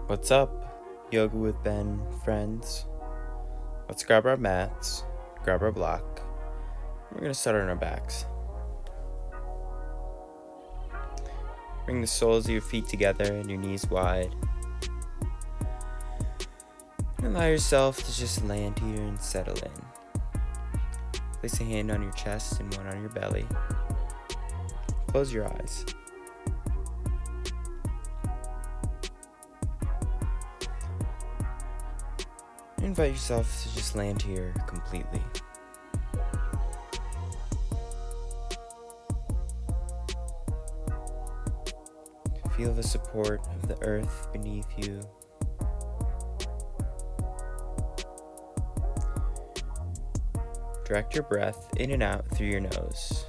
What's up, Yoga with Ben friends? Let's grab our mats, grab our block. We're gonna start on our backs. Bring the soles of your feet together and your knees wide. And allow yourself to just land here and settle in. Place a hand on your chest and one on your belly. Close your eyes. Invite yourself to just land here completely. Feel the support of the earth beneath you. Direct your breath in and out through your nose.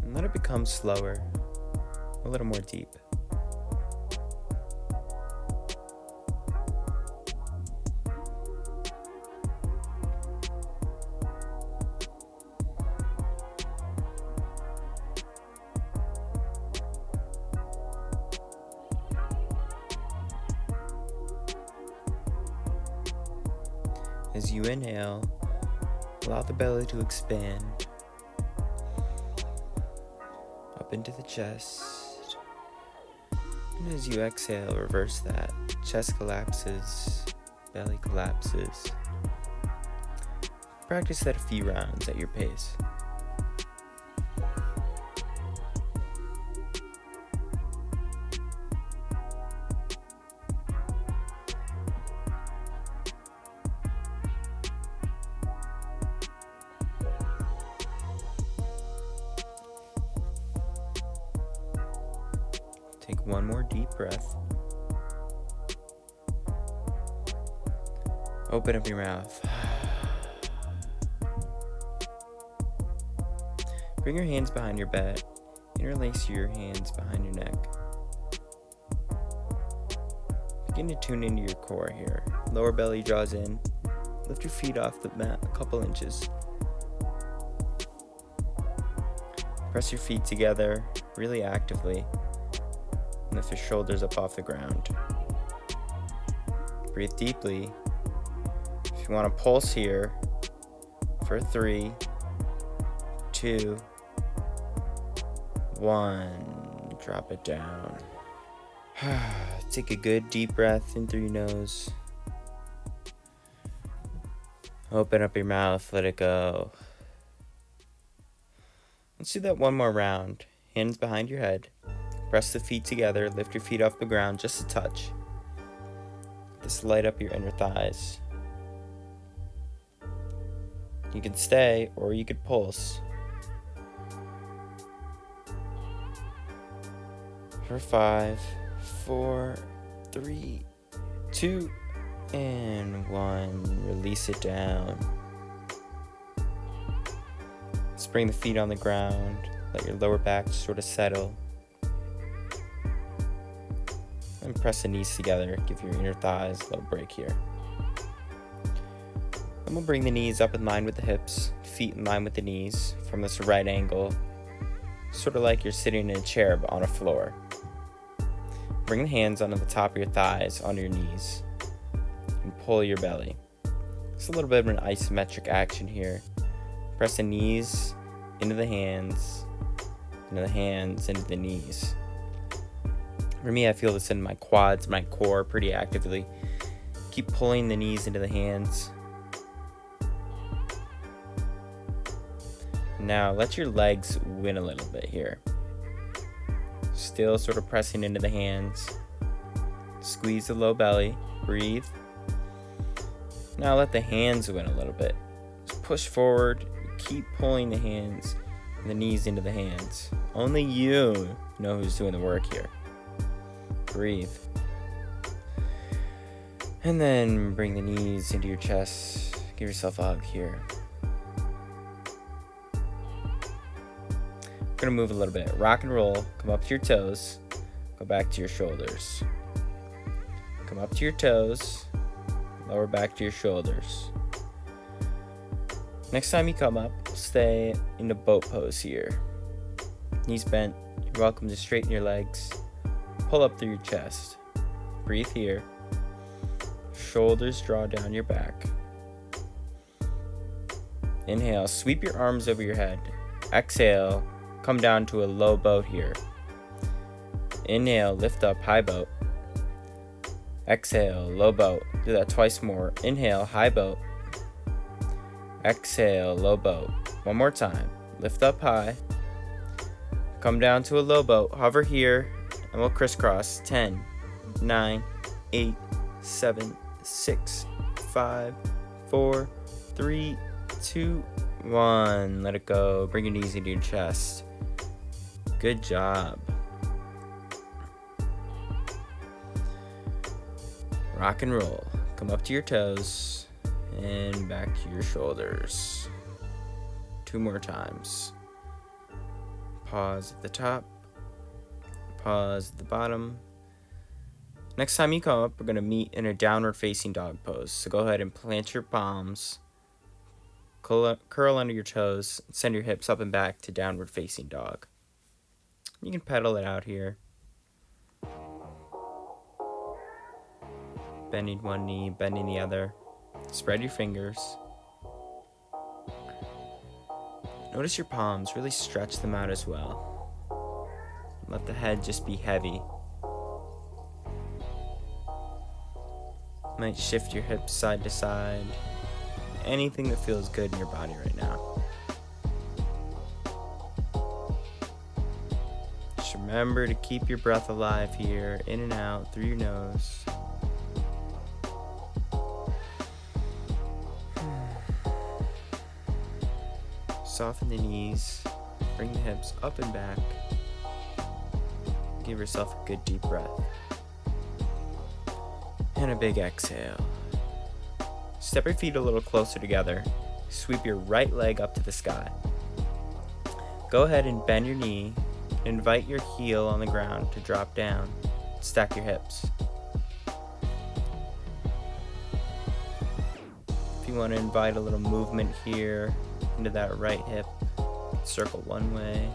And let it become slower, a little more deep. As you inhale, allow the belly to expand up into the chest. And as you exhale, reverse that. Chest collapses, belly collapses. Practice that a few rounds at your pace. Take one more deep breath. Open up your mouth. Bring your hands behind your back. Interlace your hands behind your neck. Begin to tune into your core here. Lower belly draws in. Lift your feet off the mat a couple inches. Press your feet together really actively. Lift your shoulders up off the ground. Breathe deeply. If you want to pulse here for 3, 2, 1. Drop it down. Take a good deep breath in through your nose. Open up your mouth, let it go. Let's do that one more round. Hands behind your head. Press the feet together, lift your feet off the ground just a touch. Just light up your inner thighs. You can stay or you could pulse. For 5, 4, 3, 2, and 1. Release it down. Let's bring the feet on the ground. Let your lower back sort of settle. And press the knees together. Give your inner thighs a little break here. Then we'll bring the knees up in line with the hips, feet in line with the knees from this right angle, sort of like you're sitting in a chair but on a floor. Bring the hands onto the top of your thighs, onto your knees, and pull your belly. It's a little bit of an isometric action here. Press the knees into the hands into the knees. For me, I feel this in my quads, my core pretty actively. Keep pulling the knees into the hands. Now, let your legs win a little bit here. Still sort of pressing into the hands. Squeeze the low belly. Breathe. Now let the hands win a little bit. Just push forward. Keep pulling the hands and the knees into the hands. Only you know who's doing the work here. Breathe. And then bring the knees into your chest. Give yourself a hug here. We're gonna move a little bit. Rock and roll. Come up to your toes. Go back to your shoulders. Come up to your toes. Lower back to your shoulders. Next time you come up, stay in the boat pose here. Knees bent. You're welcome to straighten your legs. Pull up through your chest. Breathe here. Shoulders draw down your back. Inhale, sweep your arms over your head. Exhale, come down to a low boat here. Inhale, lift up, high boat. Exhale, low boat. Do that twice more. Inhale, high boat. Exhale, low boat. One more time. Lift up high. Come down to a low boat. Hover here, and we'll crisscross. 10, 9, 8, 7, 6, 5, 4, 3, 2, 1. Let it go. Bring your knees into your chest. Good job. Rock and roll. Come up to your toes and back to your shoulders. 2 more times. Pause at the top. Pause at the bottom. Next time you come up, we're going to meet in a downward facing dog pose. So go ahead and plant your palms. Curl under your toes. Send your hips up and back to downward facing dog. You can pedal it out here. Bending one knee, bending the other. Spread your fingers. Notice your palms, really stretch them out as well. Let the head just be heavy. Might shift your hips side to side. Anything that feels good in your body right now. Just remember to keep your breath alive here, in and out through your nose. Soften the knees, bring the hips up and back. Give yourself a good deep breath. And a big exhale. Step your feet a little closer together. Sweep your right leg up to the sky. Go ahead and bend your knee. Invite your heel on the ground to drop down. Stack your hips. If you want to invite a little movement here into that right hip, circle one way.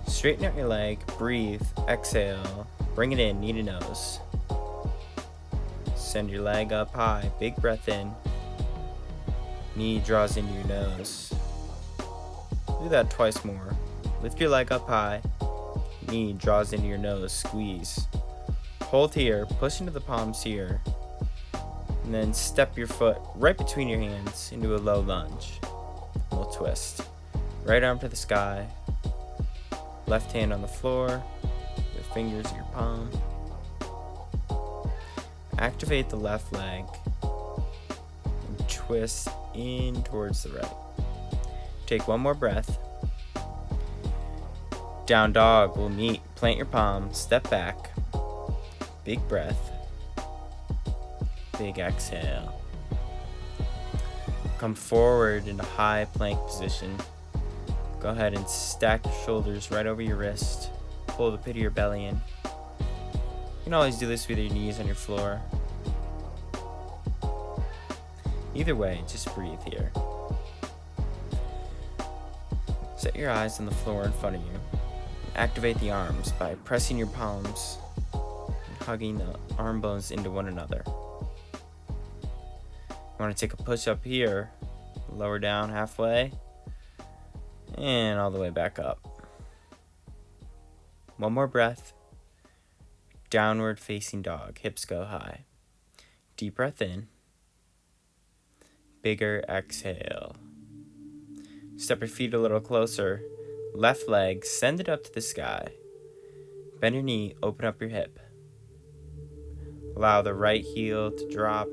Straighten out your leg, breathe, exhale, bring it in, knee to nose. Send your leg up high, big breath in. Knee draws into your nose. Do that twice more. Lift your leg up high, knee draws into your nose, squeeze. Hold here, push into the palms here. And then step your foot right between your hands into a low lunge. We'll twist. Right arm to the sky. Left hand on the floor. Your fingers at your palm. Activate the left leg. And twist in towards the right. Take one more breath. Down dog will meet. Plant your palm. Step back. Big breath. Big exhale. Come forward into high plank position. Go ahead and stack your shoulders right over your wrist. Pull the pit of your belly in. You can always do this with your knees on your floor. Either way, just breathe here. Set your eyes on the floor in front of you. Activate the arms by pressing your palms and hugging the arm bones into one another. You want to take a push up here, lower down halfway, and all the way back up. One more breath. Downward facing dog, hips go high. Deep breath in. Bigger exhale. Step your feet a little closer. Left leg, send it up to the sky. Bend your knee, open up your hip. Allow the right heel to drop.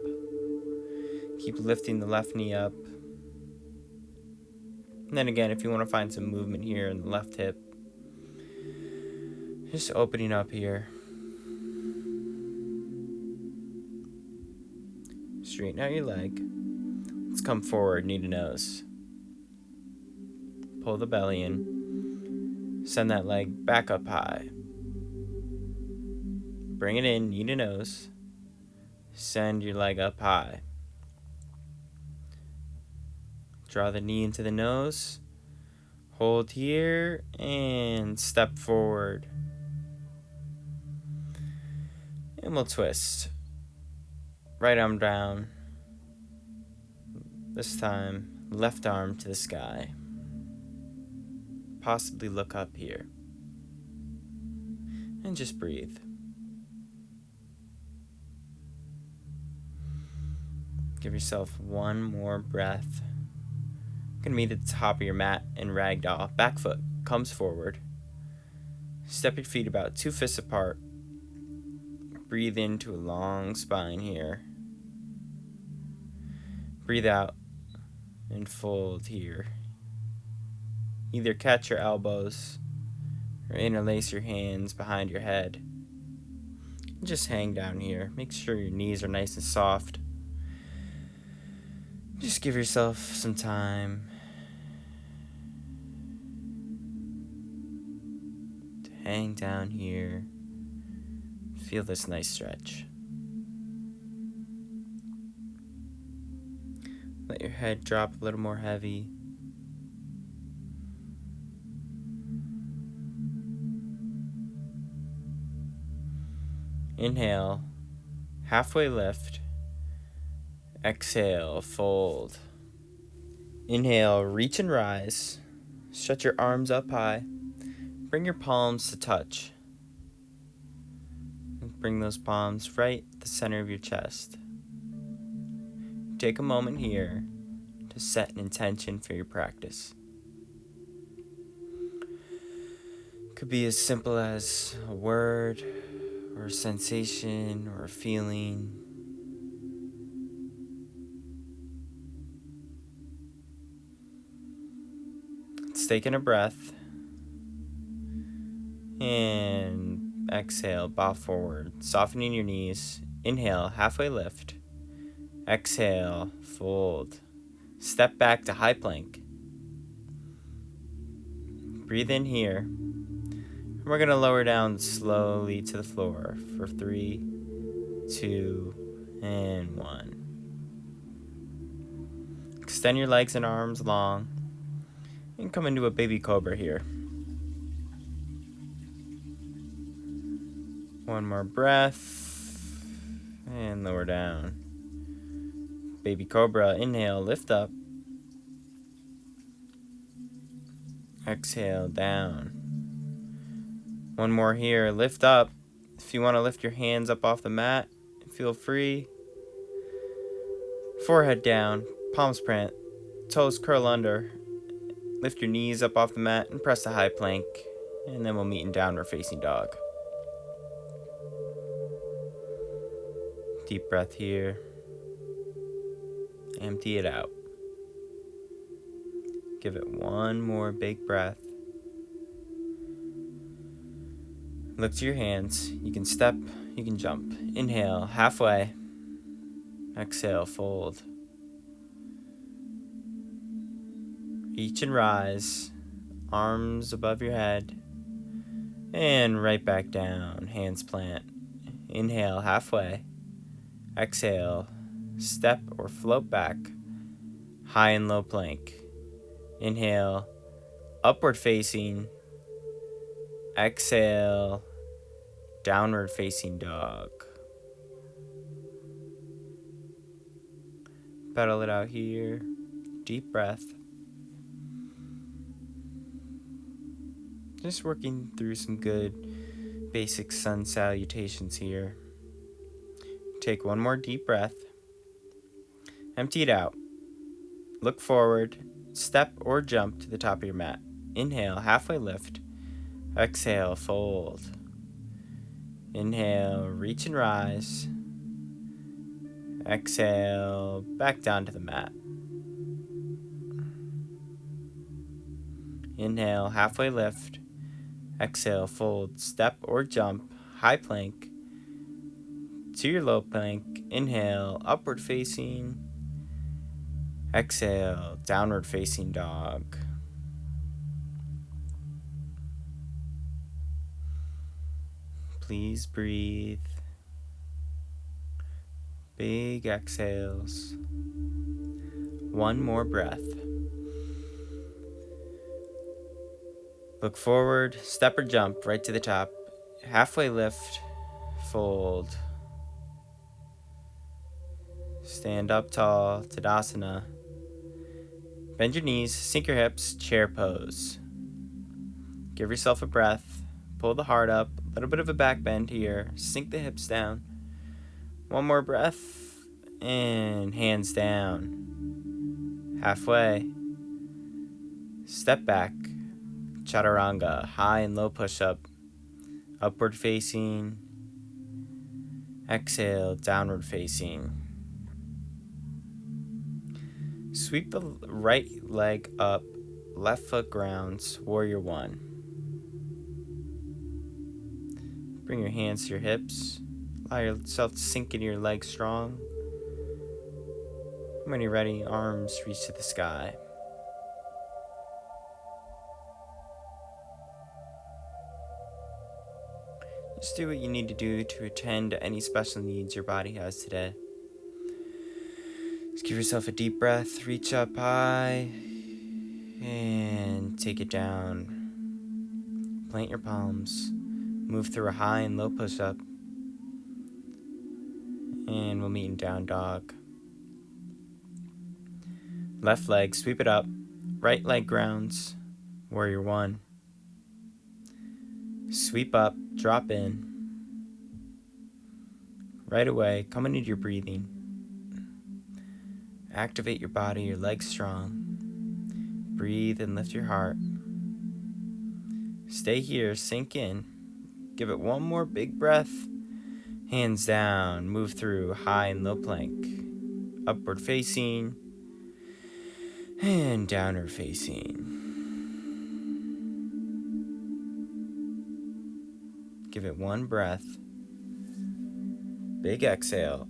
Keep lifting the left knee up. And then again, if you want to find some movement here in the left hip, just opening up here. Straighten out your leg. Let's come forward, knee to nose. Pull the belly in. Send that leg back up high. Bring it in, knee to nose. Send your leg up high. Draw the knee into the nose. Hold here and step forward. And we'll twist. Right arm down. This time, left arm to the sky. Possibly look up here. And just breathe. Give yourself one more breath. Gonna meet at the top of your mat in ragdoll. Back foot comes forward. Step your feet about 2 fists apart. Breathe into a long spine here. Breathe out and fold here. Either catch your elbows or interlace your hands behind your head. Just hang down here. Make sure your knees are nice and soft. Just give yourself some time to hang down here. Feel this nice stretch. Let your head drop a little more heavy. Inhale, halfway lift. Exhale, fold. Inhale, reach and rise. Stretch your arms up high. Bring your palms to touch. Bring those palms right at the center of your chest. Take a moment here to set an intention for your practice. Could be as simple as a word, or a sensation, or a feeling. Let's take in a breath. And exhale, bow forward, softening your knees. Inhale, halfway lift. Exhale, fold. Step back to high plank. Breathe in here. We're going to lower down slowly to the floor for 3, 2, and 1. Extend your legs and arms long and come into a baby cobra here. One more breath and lower down. Baby cobra, inhale, lift up. Exhale, down. One more here, lift up. If you want to lift your hands up off the mat, feel free. Forehead down, palms plant, toes curl under. Lift your knees up off the mat and press the high plank. And then we'll meet in downward facing dog. Deep breath here. Empty it out. Give it one more big breath. Look to your hands. You can step, you can jump. Inhale, halfway. Exhale, fold. Reach and rise. Arms above your head. And right back down. Hands plant. Inhale, halfway. Exhale, step or float back. High and low plank. Inhale, upward facing. Exhale, downward facing dog. Pedal it out here. Deep breath. Just working through some good basic sun salutations here. Take one more deep breath. Empty it out. Look forward. Step or jump to the top of your mat. Inhale, halfway lift. Exhale, fold. Inhale, reach and rise. Exhale, back down to the mat. Inhale, halfway lift. Exhale, fold, step or jump, high plank. To your low plank, inhale, upward facing. Exhale, downward facing dog. Please breathe. Big exhales. One more breath. Look forward, step or jump right to the top. Halfway lift, fold. Stand up tall, Tadasana. Bend your knees, sink your hips, chair pose. Give yourself a breath, pull the heart up, a little bit of a back bend here, sink the hips down. One more breath, and hands down. Halfway. Step back, Chaturanga, high and low push-up, upward facing. Exhale, downward facing. Sweep the right leg up, left foot grounds, warrior one. Bring your hands to your hips. Allow yourself to sink into your legs strong. When you're ready, arms reach to the sky. Just do what you need to do to attend to any special needs your body has today. Just give yourself a deep breath, reach up high, and take it down. Plant your palms, move through a high and low push-up, and we'll meet in down dog. Left leg, sweep it up, right leg grounds, warrior one. Sweep up, drop in. Right away, come into your breathing. Activate your body, your legs strong. Breathe and lift your heart. Stay here, sink in. Give it one more big breath. Hands down, move through high and low plank. Upward facing and downward facing. Give it one breath. Big exhale.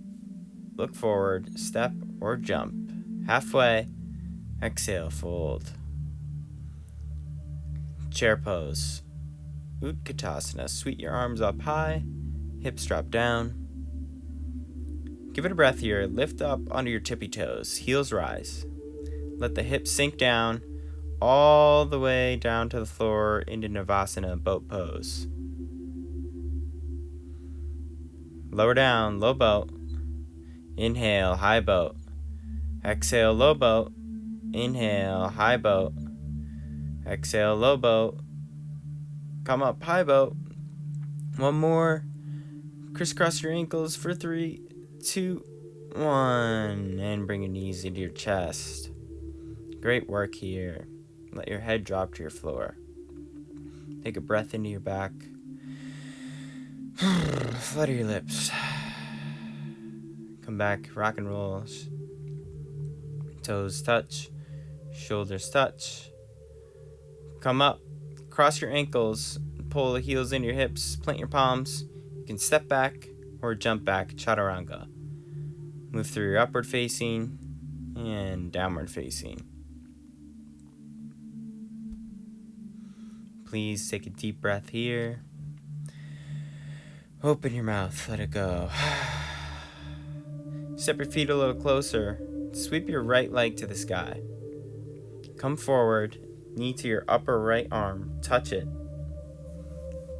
Look forward, step or jump. Halfway. Exhale, fold. Chair pose. Utkatasana. Sweep your arms up high. Hips drop down. Give it a breath here. Lift up onto your tippy toes. Heels rise. Let the hips sink down all the way down to the floor into Navasana, boat pose. Lower down, low boat. Inhale, high boat. Exhale, low boat. Inhale, high boat. Exhale, low boat. Come up, high boat. One more. Crisscross your ankles for 3, 2, 1. And bring your knees into your chest. Great work here. Let your head drop to your floor. Take a breath into your back. Flutter your lips. Come back, rock and roll. Toes touch, shoulders touch. Come up, cross your ankles, pull the heels into your hips, plant your palms. You can step back or jump back, Chaturanga. Move through your upward facing and downward facing. Please take a deep breath here. Open your mouth, let it go. Step your feet a little closer. Sweep your right leg to the sky. Come forward, knee to your upper right arm, touch it.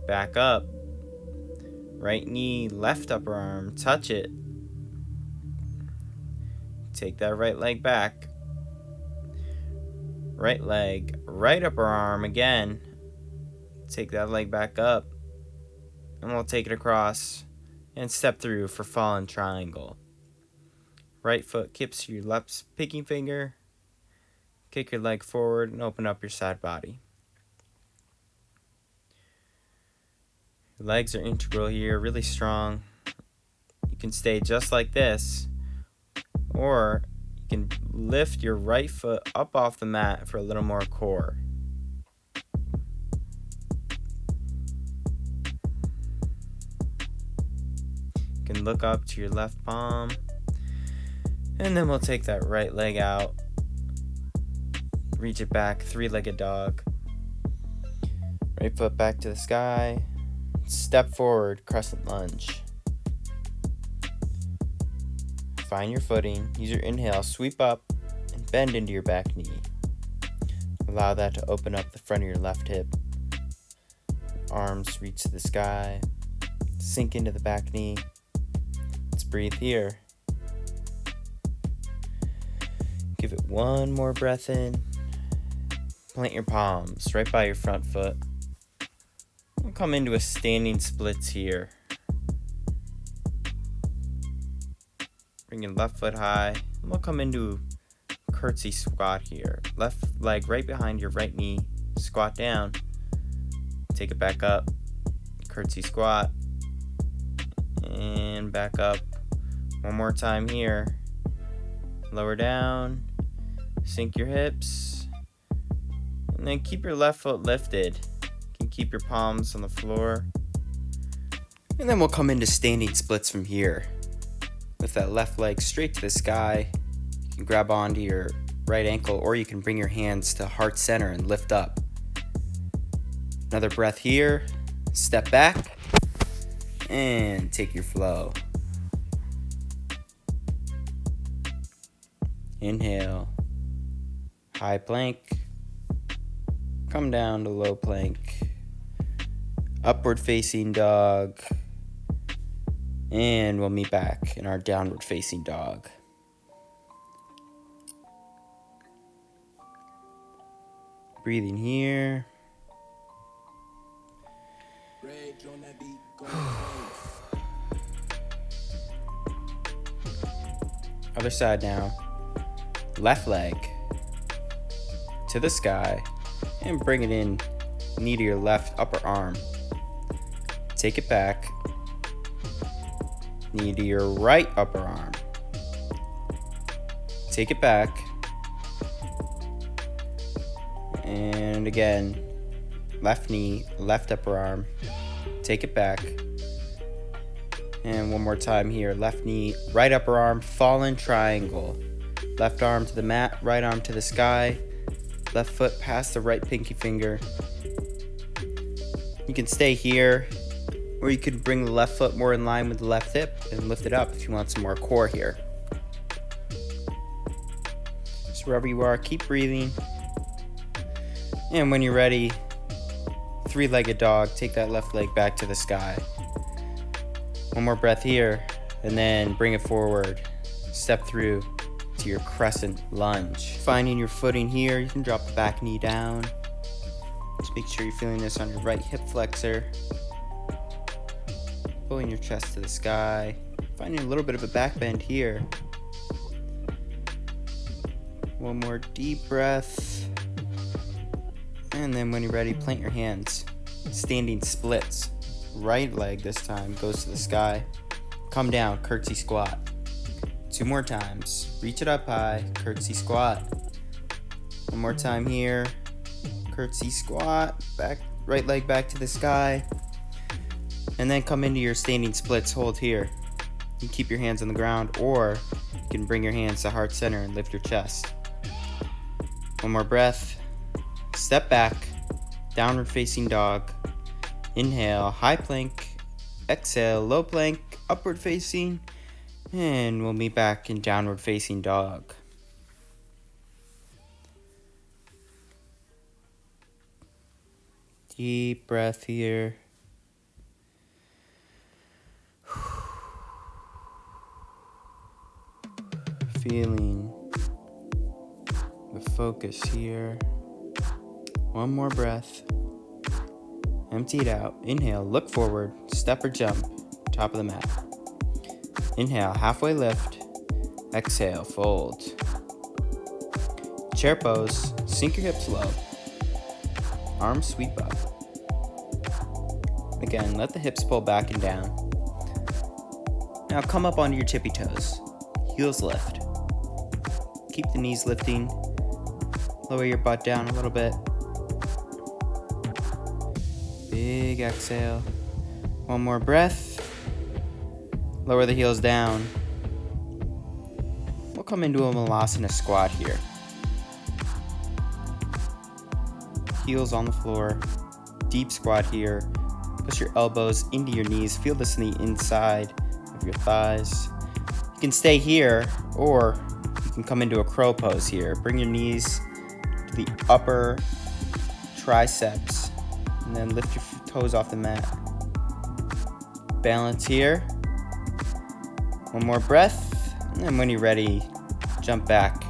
Back up. Right knee, left upper arm, touch it. Take that right leg back. Right leg, right upper arm again. Take that leg back up. And we'll take it across and step through for fallen triangle. Right foot kips to your left pinky finger. Kick your leg forward and open up your side body. Your legs are integral here, really strong. You can stay just like this, or you can lift your right foot up off the mat for a little more core. You can look up to your left palm, and then we'll take that right leg out. Reach it back, three-legged dog. Right foot back to the sky. Step forward, crescent lunge. Find your footing. Use your inhale, sweep up, and bend into your back knee. Allow that to open up the front of your left hip. Arms reach to the sky. Sink into the back knee. Let's breathe here. Give it one more breath in. Plant your palms right by your front foot. We'll come into a standing splits here. Bring your left foot high. And we'll come into curtsy squat here. Left leg right behind your right knee. Squat down. Take it back up. Curtsy squat. And back up. One more time here. Lower down. Sink your hips. And then keep your left foot lifted. You can keep your palms on the floor. And then we'll come into standing splits from here. With that left leg straight to the sky. You can grab onto your right ankle, or you can bring your hands to heart center and lift up. Another breath here. Step back. And take your flow. Inhale. High plank. Come down to low plank. Upward facing dog. And we'll meet back in our downward facing dog. Breathing here. Other side now. Left leg to the sky and bring it in, knee to your left upper arm. Take it back, knee to your right upper arm. Take it back, and again, left knee, left upper arm. Take it back, and one more time here. Left knee, right upper arm, fallen triangle. Left arm to the mat, right arm to the sky. Left foot past the right pinky finger. You can stay here, or you could bring the left foot more in line with the left hip and lift it up if you want some more core here. So wherever you are, keep breathing. And when you're ready, three-legged dog, take that left leg back to the sky. One more breath here, and then bring it forward. Step through to your crescent lunge. Finding your footing here, you can drop the back knee down. Just make sure you're feeling this on your right hip flexor. Pulling your chest to the sky. Finding a little bit of a back bend here. One more deep breath. And then when you're ready, plant your hands. Standing splits. Right leg this time goes to the sky. Come down, curtsy squat. 2 more times. Reach it up high, curtsy squat. One more time here. Curtsy squat, back, right leg back to the sky. And then come into your standing splits, hold here. You can keep your hands on the ground, or you can bring your hands to heart center and lift your chest. One more breath. Step back, downward facing dog. Inhale, high plank. Exhale, low plank, upward facing. And we'll meet back in downward facing dog. Deep breath here. Feeling the focus here. One more breath. Empty it out. Inhale, look forward, step or jump, top of the mat. Inhale, halfway lift. Exhale, fold. Chair pose, sink your hips low. Arms sweep up. Again, let the hips pull back and down. Now come up onto your tippy toes. Heels lift. Keep the knees lifting. Lower your butt down a little bit. Big exhale. One more breath. Lower the heels down. We'll come into a Vinyasa squat here. Heels on the floor. Deep squat here. Push your elbows into your knees. Feel this in the inside of your thighs. You can stay here, or you can come into a crow pose here. Bring your knees to the upper triceps, and then lift your toes off the mat. Balance here. One more breath, and then when you're ready, jump back.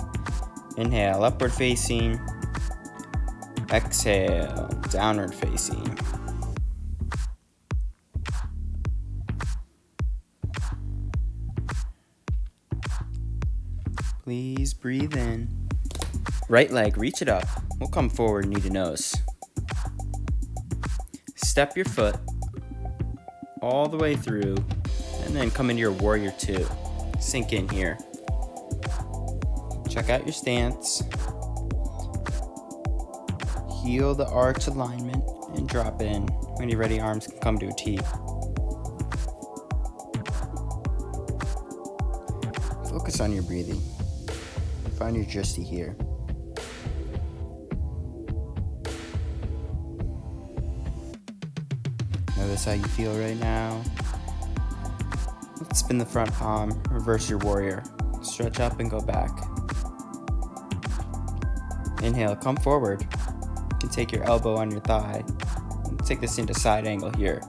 Inhale, upward facing. Exhale, downward facing. Please breathe in. Right leg, reach it up. We'll come forward, knee to nose. Step your foot all the way through, and then come into your warrior two. Sink in here. Check out your stance. Heel the arch alignment and drop in. When you're ready, arms can come to a T. Focus on your breathing. Find your drishti here. Notice how you feel right now. Let's spin the front palm, reverse your warrior. Stretch up and go back. Inhale, come forward. You can take your elbow on your thigh. Take this into side angle here.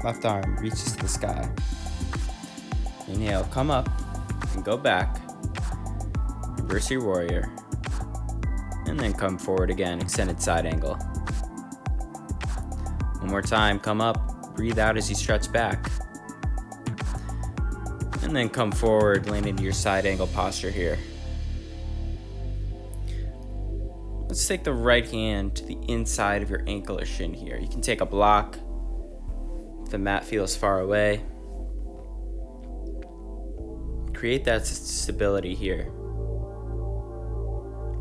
Left arm reaches to the sky. Inhale, come up and go back. Reverse your warrior. And then come forward again, extended side angle. One more time, come up, breathe out as you stretch back. And then come forward, land into your side angle posture here. Let's take the right hand to the inside of your ankle or shin here. You can take a block if the mat feels far away. Create that stability here.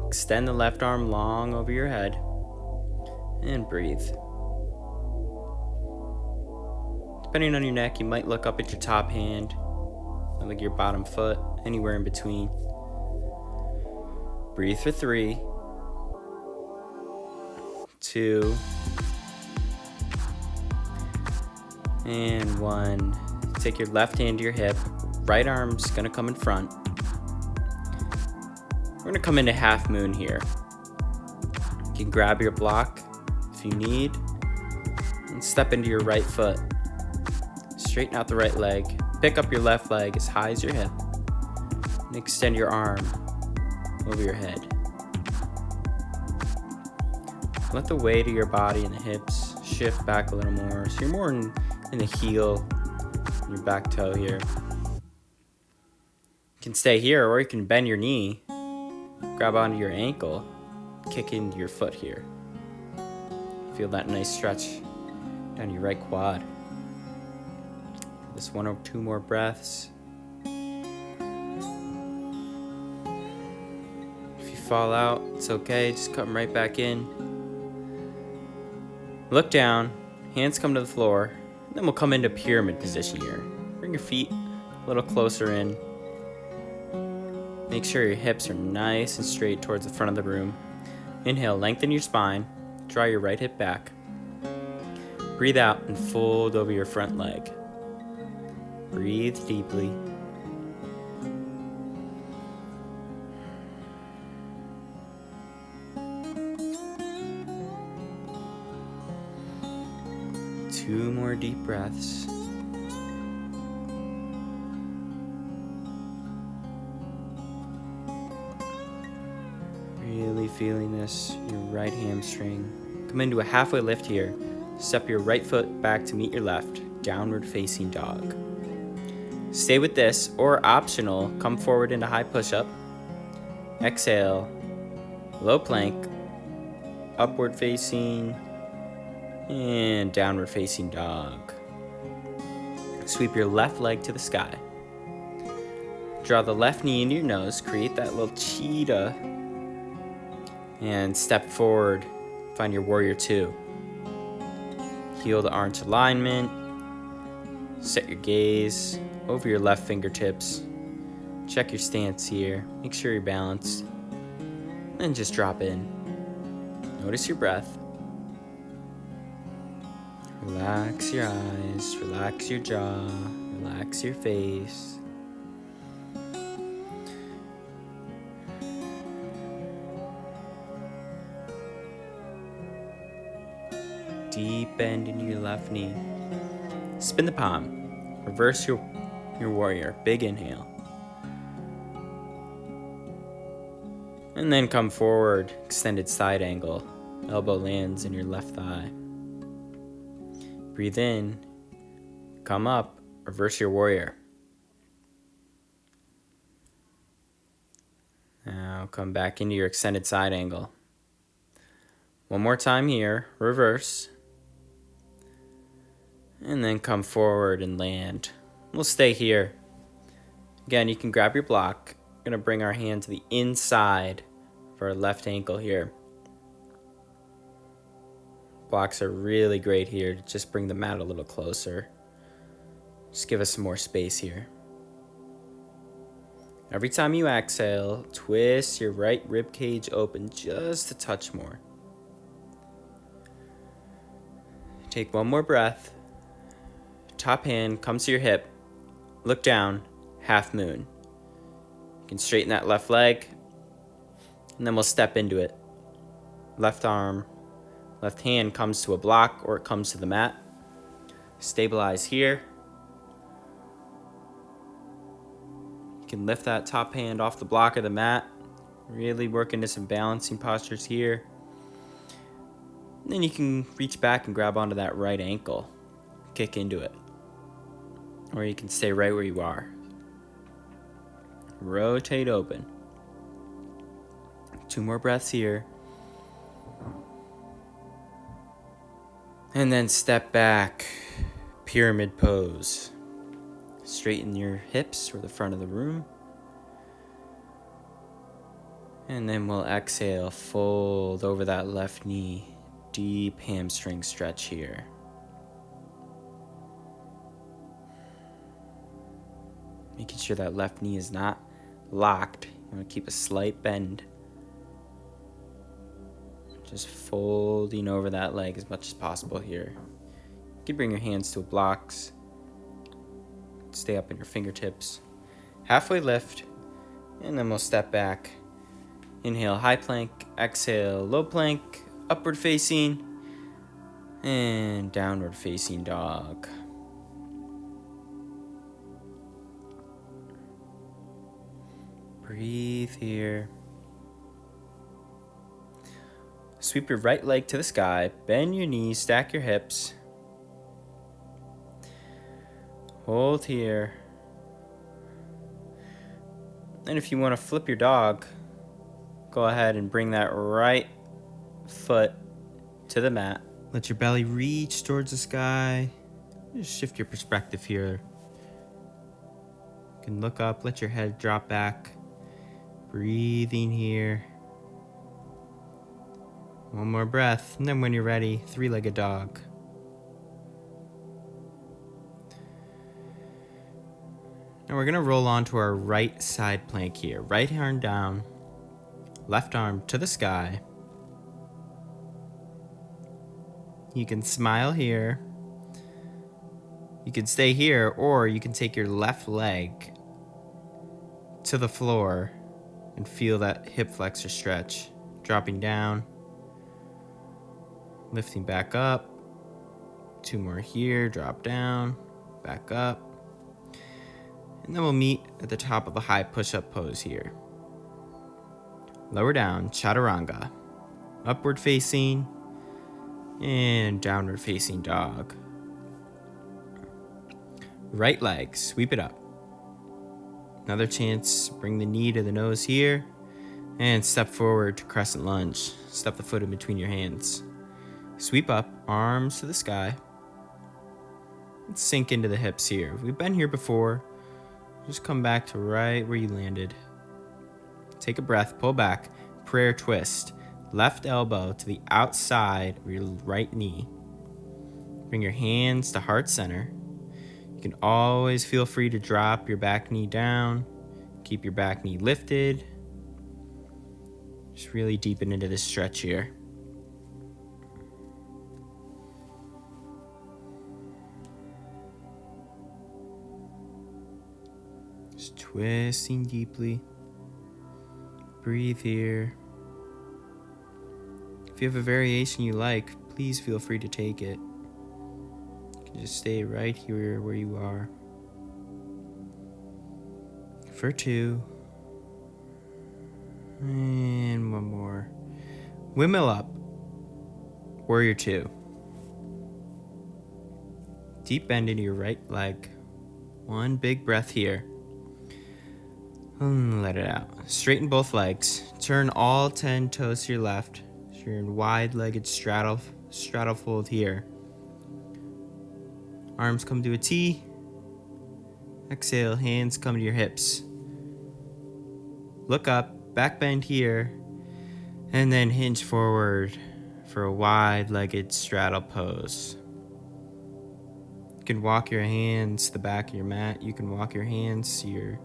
Extend the left arm long over your head and breathe. Depending on your neck, you might look up at your top hand, like your bottom foot, anywhere in between. Breathe for 3, 2, and 1. Take your left hand to your hip. Right arm's gonna come in front. We're gonna come into half moon here. You can grab your block if you need, and step into your right foot. Straighten out the right leg. Pick up your left leg as high as your hip, and extend your arm over your head. Let the weight of your body and the hips shift back a little more, so you're more in the heel, and your back toe here. You can stay here, or you can bend your knee, grab onto your ankle, kick into your foot here. Feel that nice stretch down your right quad. Just 1 or 2 more breaths. If you fall out, it's okay, just come right back in. Look down, hands come to the floor, and then we'll come into pyramid position here. Bring your feet a little closer in. Make sure your hips are nice and straight towards the front of the room. Inhale, lengthen your spine, draw your right hip back. Breathe out and fold over your front leg. Breathe deeply. Two more deep breaths. Really feeling this, your right hamstring. Come into a halfway lift here. Step your right foot back to meet your left. Downward facing dog. Stay with this, or optional, come forward into high push-up. Exhale, low plank, upward facing, and downward facing dog. Sweep your left leg to the sky. Draw the left knee into your nose, create that little cheetah, and step forward, find your warrior two. Heel the arch alignment, set your gaze over your left fingertips. Check your stance here, make sure you're balanced, and just drop in. Notice your breath. Relax your eyes, relax your jaw, relax your face. Deep deep bend into your left knee. Spin the palm. Reverse your warrior. Big inhale. And then come forward, extended side angle. Elbow lands in your left thigh. Breathe in. Come up. Reverse your warrior. Now come back into your extended side angle. One more time here. Reverse. And then come forward and land. We'll stay here. Again, you can grab your block. We're going to bring our hand to the inside of our left ankle here. Blocks are really great here to just bring the mat a little closer. Just give us some more space here. Every time you exhale, twist your right rib cage open just a touch more. Take one more breath. Top hand comes to your hip. Look down, half moon. You can straighten that left leg, and then we'll step into it. Left arm, left hand comes to a block or it comes to the mat. Stabilize here. You can lift that top hand off the block of the mat. Really work into some balancing postures here. And then you can reach back and grab onto that right ankle. Kick into it. Or you can stay right where you are. Rotate open. 2 more breaths here. And then step back. Pyramid pose. Straighten your hips or the front of the room. And then we'll exhale, fold over that left knee. Deep hamstring stretch here. Making sure that left knee is not locked. You want to keep a slight bend. Just folding over that leg as much as possible here. You can bring your hands to blocks. Stay up in your fingertips. Halfway lift, and then we'll step back. Inhale, high plank. Exhale, low plank. Upward facing. And downward facing dog. Breathe here. Sweep your right leg to the sky. Bend your knees, stack your hips. Hold here. And if you want to flip your dog, go ahead and bring that right foot to the mat. Let your belly reach towards the sky. Just shift your perspective here. You can look up, let your head drop back. Breathing here. One more breath, and then when you're ready, 3-legged dog. Now we're gonna roll onto our right side plank here. Right arm down, left arm to the sky. You can smile here. You can stay here, or you can take your left leg to the floor and feel that hip flexor stretch. Dropping down, lifting back up. 2 more here, drop down, back up. And then we'll meet at the top of a high push-up pose here. Lower down, chaturanga. Upward facing and downward facing dog. Right leg, sweep it up. Another chance, bring the knee to the nose here. And step forward to crescent lunge. Step the foot in between your hands. Sweep up, arms to the sky. And sink into the hips here. We've been here before. Just come back to right where you landed. Take a breath, pull back, prayer twist. Left elbow to the outside of your right knee. Bring your hands to heart center. You can always feel free to drop your back knee down. Keep your back knee lifted. Just really deepen into this stretch here. Just twisting deeply. Breathe here. If you have a variation you like, please feel free to take it. You can just stay right here where you are. For 2. And 1 more. Windmill up. Warrior 2. Deep bend into your right leg. 1 big breath here. Let it out. Straighten both legs. Turn all 10 toes to your left. So you're in wide-legged straddle fold here. Arms come to a T. Exhale, hands come to your hips. Look up, back bend here, and then hinge forward for a wide-legged straddle pose. You can walk your hands to the back of your mat. You can walk your hands to your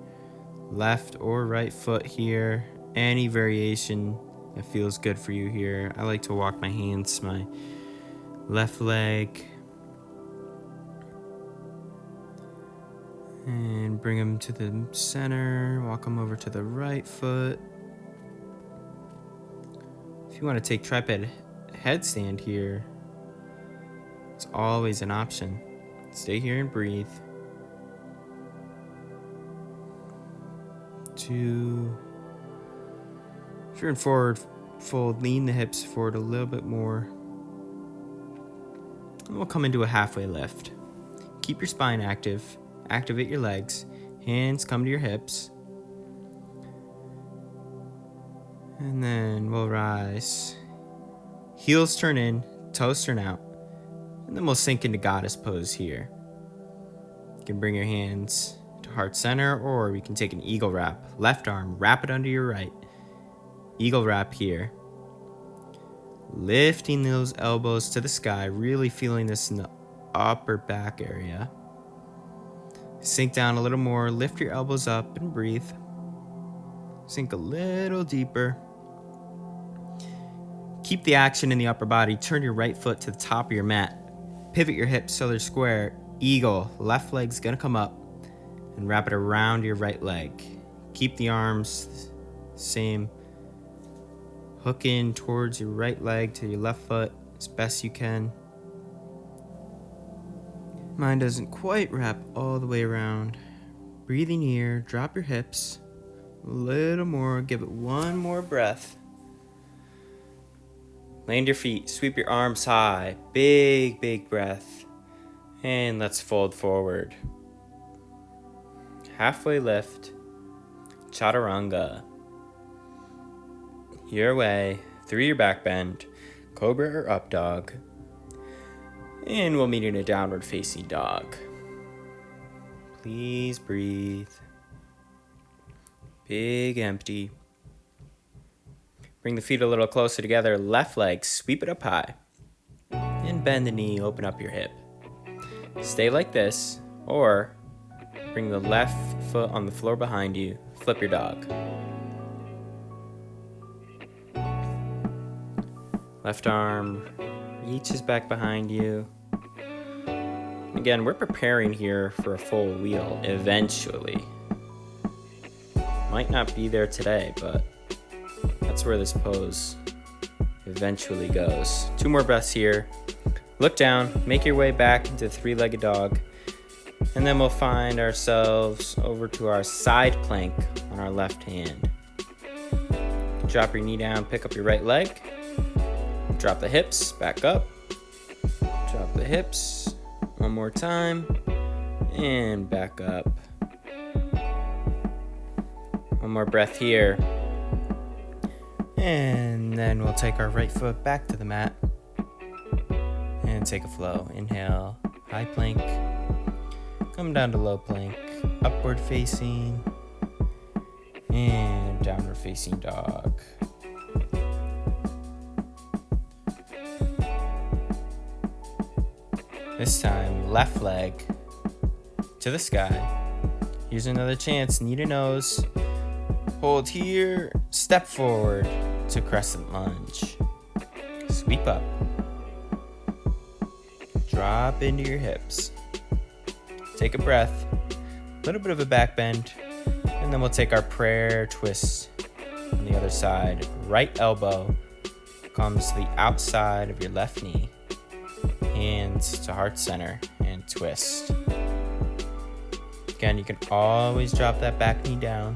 left or right foot here. Any variation that feels good for you here. I like to walk my hands to my left leg and bring them to the center. Walk them over to the right foot. If you want to take tripod headstand here, it's always an option. Stay here and breathe. 2. If you're in forward fold, lean the hips forward a little bit more. And we'll come into a halfway lift. Keep your spine active. Activate your legs. Hands come to your hips. And then we'll rise. Heels turn in, toes turn out. And then we'll sink into goddess pose here. You can bring your hands to heart center, or we can take an eagle wrap. Left arm, wrap it under your right. Eagle wrap here. Lifting those elbows to the sky, really feeling this in the upper back area. Sink down a little more, lift your elbows up and breathe. Sink a little deeper. Keep the action in the upper body. Turn your right foot to the top of your mat. Pivot your hips so they're square. Eagle, left leg's gonna come up and wrap it around your right leg. Keep the arms same. Hook in towards your right leg to your left foot as best you can. Mine doesn't quite wrap all the way around. Breathing here, drop your hips. A little more, give it 1 more breath. Land your feet, sweep your arms high. Big, big breath. And let's fold forward. Halfway lift. Chaturanga. Your way, through your back bend, cobra or up dog. And we'll meet in a downward facing dog. Please breathe. Big empty. Bring the feet a little closer together. Left leg, sweep it up high. And bend the knee, open up your hip. Stay like this, or bring the left foot on the floor behind you. Flip your dog. Left arm reaches back behind you. Again, we're preparing here for a full wheel eventually. Might not be there today, but that's where this pose eventually goes. 2 more breaths here. Look down, make your way back into 3-legged dog, and then we'll find ourselves over to our side plank on our left hand. Drop your knee down, pick up your right leg. Drop the hips, back up. Drop the hips. 1 more time. And back up. 1 more breath here. And then we'll take our right foot back to the mat. And take a flow. Inhale, high plank. Come down to low plank. Upward facing. And downward facing dog. This time, left leg to the sky. Here's another chance, knee to nose. Hold here, step forward to crescent lunge. Sweep up. Drop into your hips. Take a breath, a little bit of a back bend, and then we'll take our prayer twist on the other side. Right elbow comes to the outside of your left knee. hands to heart center and twist. Again, you can always drop that back knee down.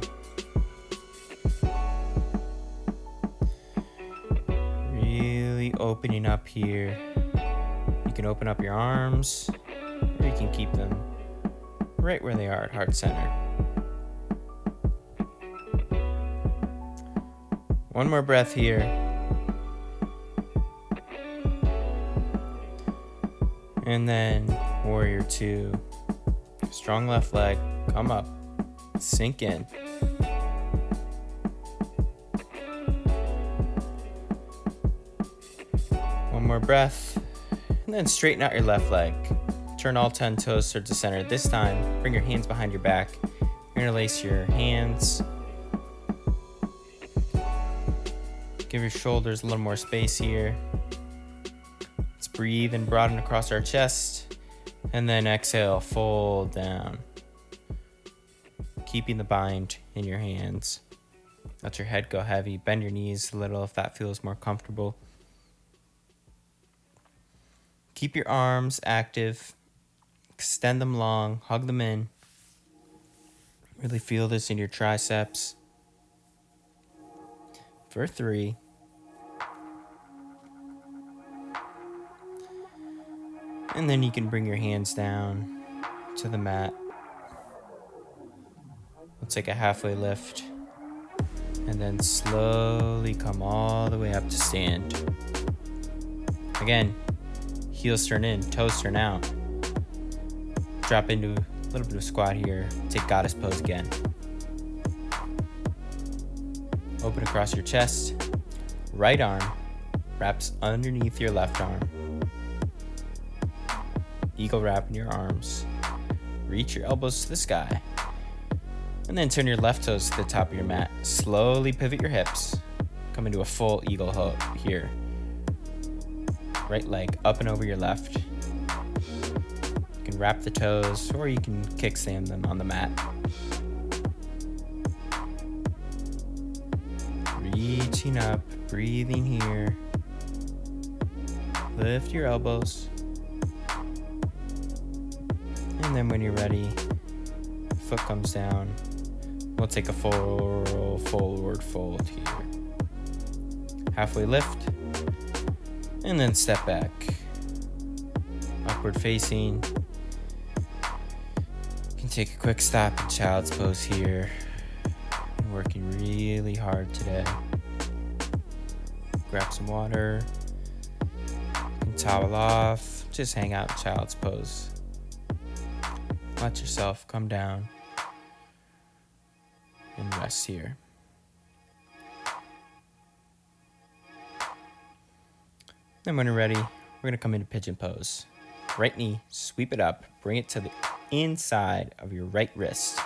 Really opening up here. You can open up your arms, or you can keep them right where they are at heart center. One more breath here. And then warrior two. Strong left leg, come up, sink in. One more breath, and then straighten out your left leg. Turn all 10 toes towards the center. This time, bring your hands behind your back. Interlace your hands. Give your shoulders a little more space here. Let's breathe and broaden across our chest. And then exhale, fold down. Keeping the bind in your hands. Let your head go heavy. Bend your knees a little if that feels more comfortable. Keep your arms active. Extend them long. Hug them in. Really feel this in your triceps. For 3. And then you can bring your hands down to the mat. We'll take a halfway lift. And then slowly come all the way up to stand. Again, heels turn in, toes turn out. Drop into a little bit of squat here. Take goddess pose again. Open across your chest. Right arm wraps underneath your left arm. Eagle wrap in your arms. Reach your elbows to the sky. And then turn your left toes to the top of your mat. Slowly pivot your hips. Come into a full eagle here. Right leg up and over your left. You can wrap the toes or you can kickstand them on the mat. Reaching up, breathing here. Lift your elbows. And then when you're ready, foot comes down. We'll take a full forward fold here. Halfway lift. And then step back. Upward facing. You can take a quick stop in child's pose here. I'm working really hard today. Grab some water. You can towel off. Just hang out in child's pose. Let yourself come down and rest here. Then when you're ready, we're going to come into pigeon pose. Right knee, sweep it up, bring it to the inside of your right wrist.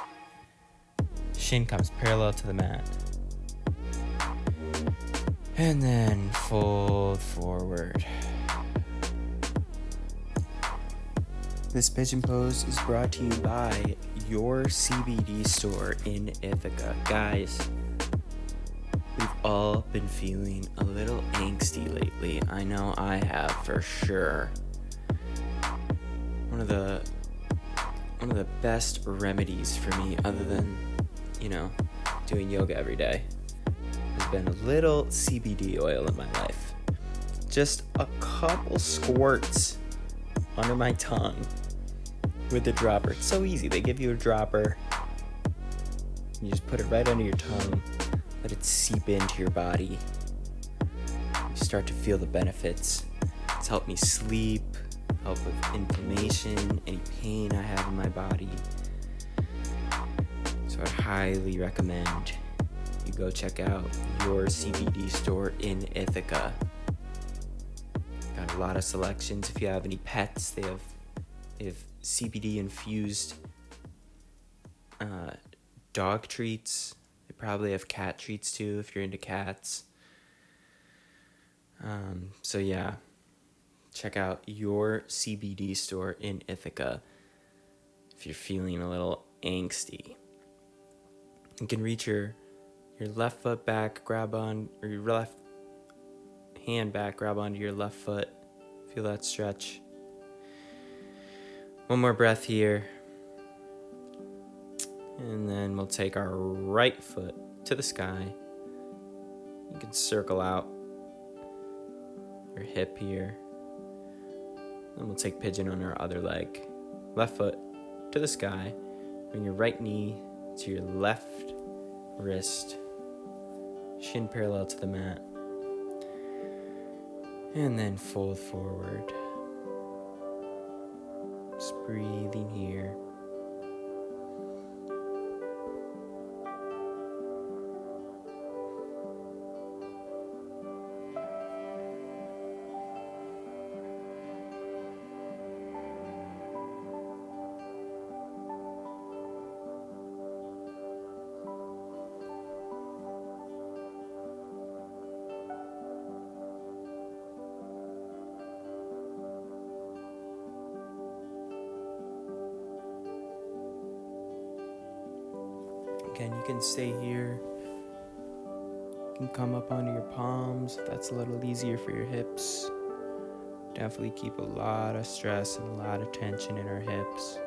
Shin comes parallel to the mat. And then fold forward. This pigeon pose is brought to you by your CBD store in Ithaca. Guys, we've all been feeling a little angsty lately. I know I have for sure. One of the best remedies for me, other than, doing yoga every day, has been a little CBD oil in my life. Just a couple squirts under my tongue with the dropper. It's so easy. They give you a dropper. You just put it right under your tongue. Let it seep into your body. You start to feel the benefits. It's helped me sleep, help with inflammation, any pain I have in my body. So I'd highly recommend you go check out your CBD store in Ithaca. Got a lot of selections. If you have any pets, they have CBD infused dog treats. They probably have cat treats too if you're into cats. So yeah, check out your CBD store in Ithaca if you're feeling a little angsty. You can reach your left foot back, or your left hand back, grab onto your left foot. Feel that stretch. One more breath here. And then we'll take our right foot to the sky. You can circle out your hip here. Then we'll take pigeon on our other leg. Left foot to the sky. Bring your right knee to your left wrist. Shin parallel to the mat. And then fold forward. Just breathing here. Again, you can stay here. You can come up onto your palms if that's a little easier for your hips. Definitely keep a lot of stress and a lot of tension in our hips.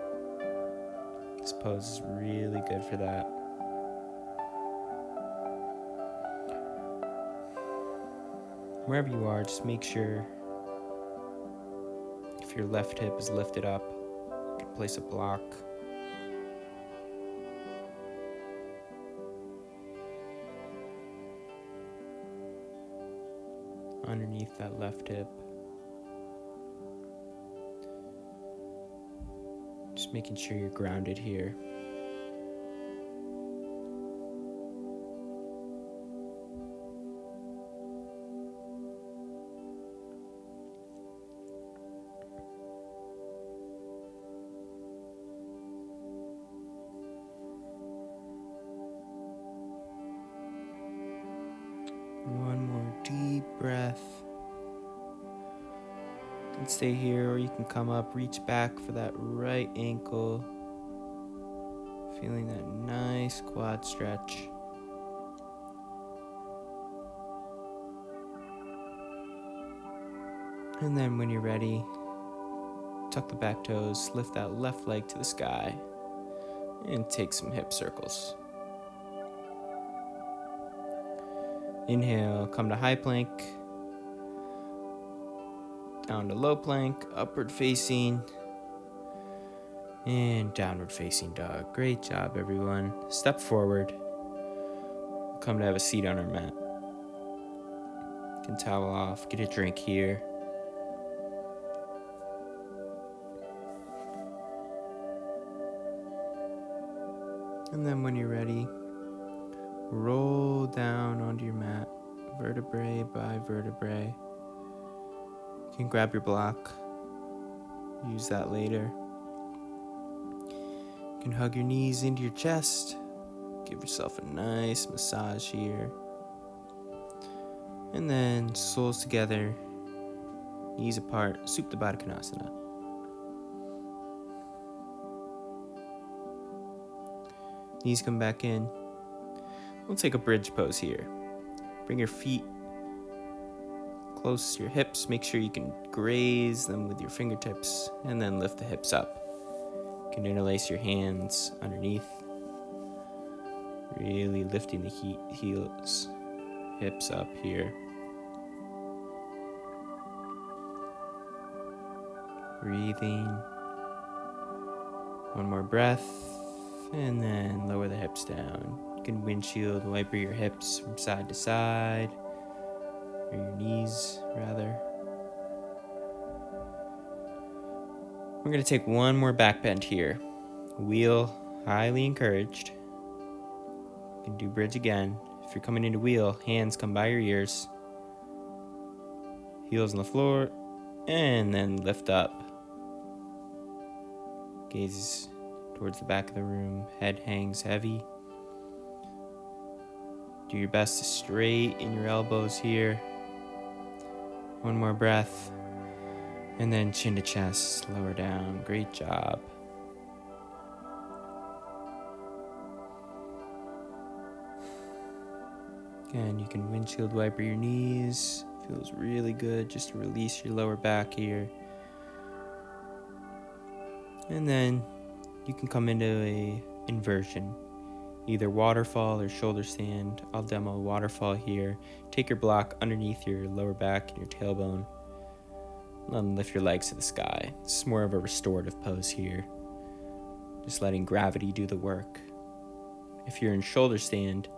This pose is really good for that. Wherever you are, just make sure if your left hip is lifted up, you can place a block. Underneath that left hip. Just making sure you're grounded here. One more deep breath. You can stay here or you can come up, reach back for that right ankle. Feeling that nice quad stretch. And then when you're ready, tuck the back toes, lift that left leg to the sky, and take some hip circles. Inhale, come to high plank, down to low plank, upward facing, and downward facing dog. Great job, everyone. Step forward. We'll come to have a seat on our mat. You can towel off, get a drink here. And then when you're ready, roll down onto your mat, vertebrae by vertebrae. You can grab your block, use that later. You can hug your knees into your chest, give yourself a nice massage here. And then soles together, knees apart, Supta Baddha Konasana. Knees come back in. We'll take a bridge pose here. Bring your feet close to your hips. Make sure you can graze them with your fingertips and then lift the hips up. You can interlace your hands underneath. Really lifting the heels, hips up here. Breathing. One more breath. And then lower the hips down. You can windshield wiper your hips from side to side, or your knees rather. We're going to take one more back bend here. Wheel, highly encouraged. You can do bridge again. If you're coming into wheel, hands come by your ears. Heels on the floor, and then lift up. Gaze towards the back of the room, head hangs heavy. Do your best to straighten your elbows here. One more breath. And then chin to chest, lower down. Great job. Again, you can windshield wiper your knees. Feels really good just to release your lower back here. And then you can come into a inversion, either waterfall or shoulder stand. I'll demo a waterfall here. Take your block underneath your lower back and your tailbone. And lift your legs to the sky. This is more of a restorative pose here. Just letting gravity do the work. If you're in shoulder stand,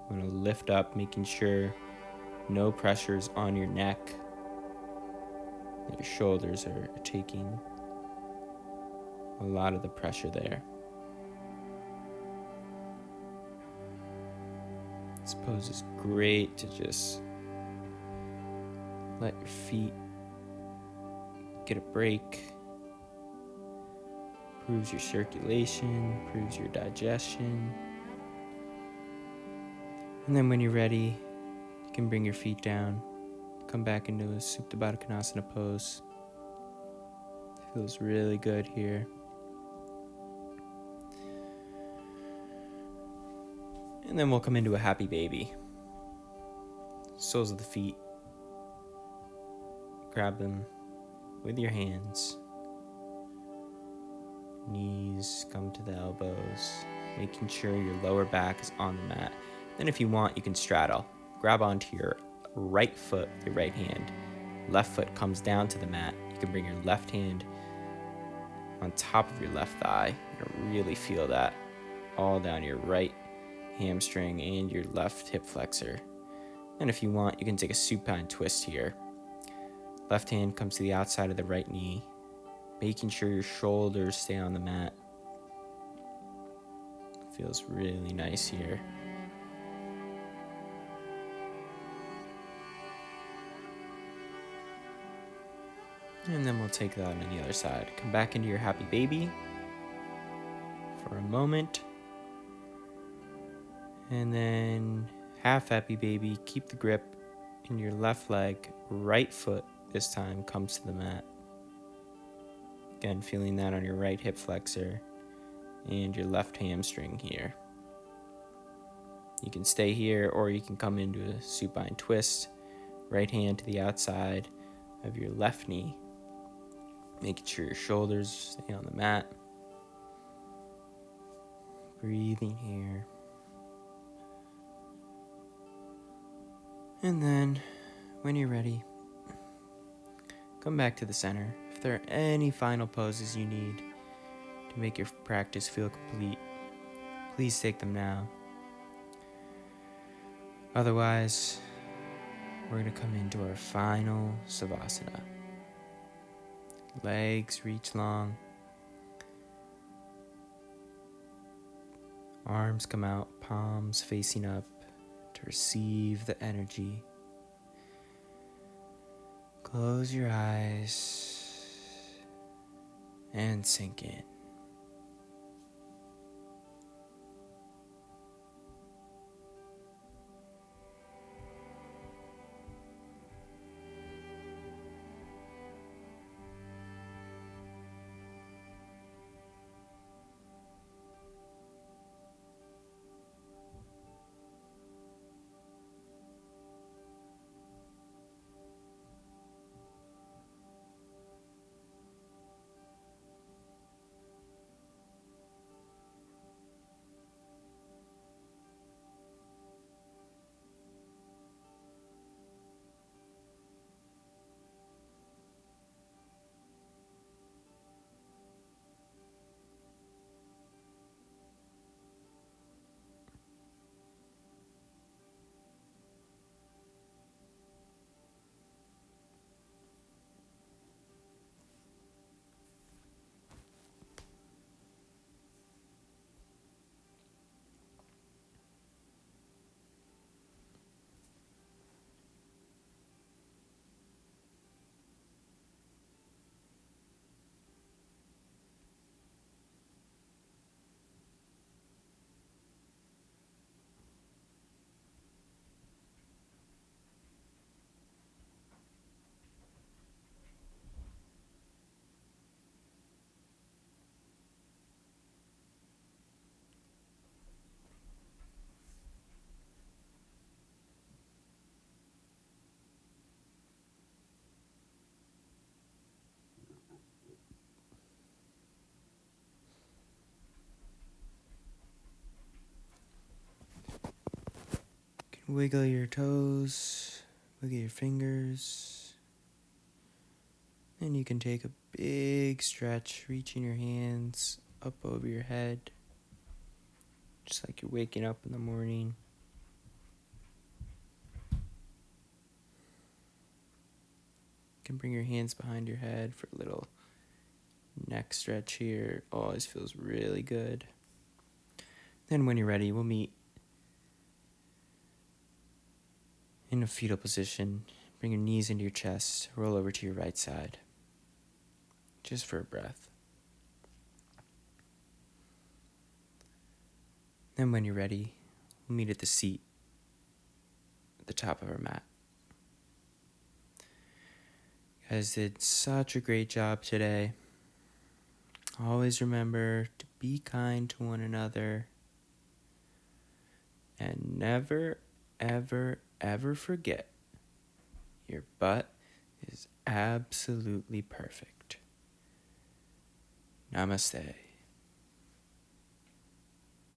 I'm going to lift up, making sure no pressure is on your neck. That your shoulders are taking a lot of the pressure there. This pose is great to just let your feet get a break. Improves your circulation, improves your digestion. And then when you're ready, you can bring your feet down. Come back into a Supta Baddha Konasana pose. Feels really good here. And then we'll come into a happy baby. Soles of the feet. Grab them with your hands. Knees come to the elbows, making sure your lower back is on the mat. Then if you want, you can straddle. Grab onto your right foot with your right hand. Left foot comes down to the mat. You can bring your left hand on top of your left thigh. You're gonna really feel that all down your right hamstring and your left hip flexor. And if you want, you can take a supine twist here. Left hand comes to the outside of the right knee, making sure your shoulders stay on the mat. Feels really nice here. And then we'll take that on the other side. Come back into your happy baby for a moment. And then half happy baby, keep the grip in your left leg. Right foot this time comes to the mat. Again, feeling that on your right hip flexor and your left hamstring here. You can stay here or you can come into a supine twist. Right hand to the outside of your left knee. Making sure your shoulders stay on the mat. Breathing here. And then, when you're ready, come back to the center. If there are any final poses you need to make your practice feel complete, please take them now. Otherwise, we're going to come into our final Savasana. Legs reach long. Arms come out, palms facing up to receive the energy. Close your eyes and sink in. Wiggle your toes, wiggle your fingers. And you can take a big stretch, reaching your hands up over your head, just like you're waking up in the morning. You can bring your hands behind your head for a little neck stretch here. Always feels really good. Then when you're ready, we'll meet in a fetal position. Bring your knees into your chest, roll over to your right side, just for a breath. Then when you're ready, we'll meet at the seat at the top of our mat. You guys did such a great job today. Always remember to be kind to one another. And never, ever, ever forget your butt is absolutely perfect. Namaste.